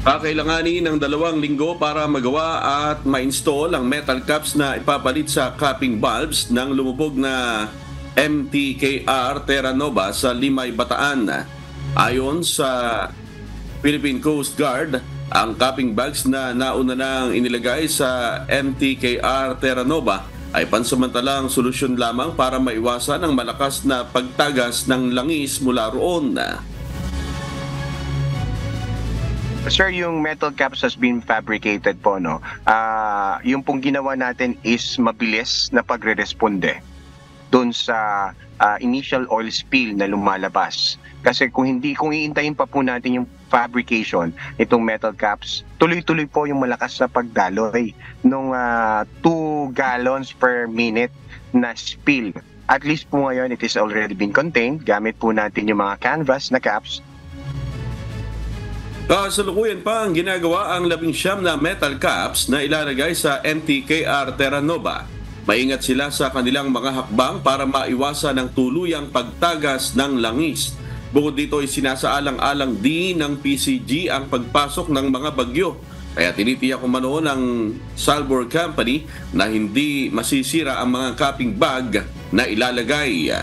Kakailanganin ng 2 linggo para magawa at ma-install ang metal caps na ipapalit sa capping valves ng lumubog na MTKR Terra Nova sa Limay, Bataan. Ayon sa Philippine Coast Guard, ang capping valves na nauna nang inilagay sa MTKR Terra Nova ay pansamantalang solusyon lamang para maiwasan ang malakas na pagtagas ng langis mula roon. Sir, yung metal caps has been fabricated po, no? Yung pong ginawa natin is mabilis na pagre-responde doon sa initial oil spill na lumalabas. Kasi kung iintayin pa po natin yung fabrication nitong metal caps, tuloy-tuloy po yung malakas na pagdaloy nung 2 gallons per minute na spill. At least po ngayon, it is already been contained. Gamit po natin yung mga canvas na caps. Kasalukuyan pa ang ginagawa ang 19 na metal caps na ilalagay sa MTKR Terra Nova. Maingat sila sa kanilang mga hakbang para maiwasan ang tuluyang pagtagas ng langis. Bukod dito ay sinasaalang-alang din ng PCG ang pagpasok ng mga bagyo. Kaya tinitiyak umano ng Salvor Company na hindi masisira ang mga capping bag na ilalagay.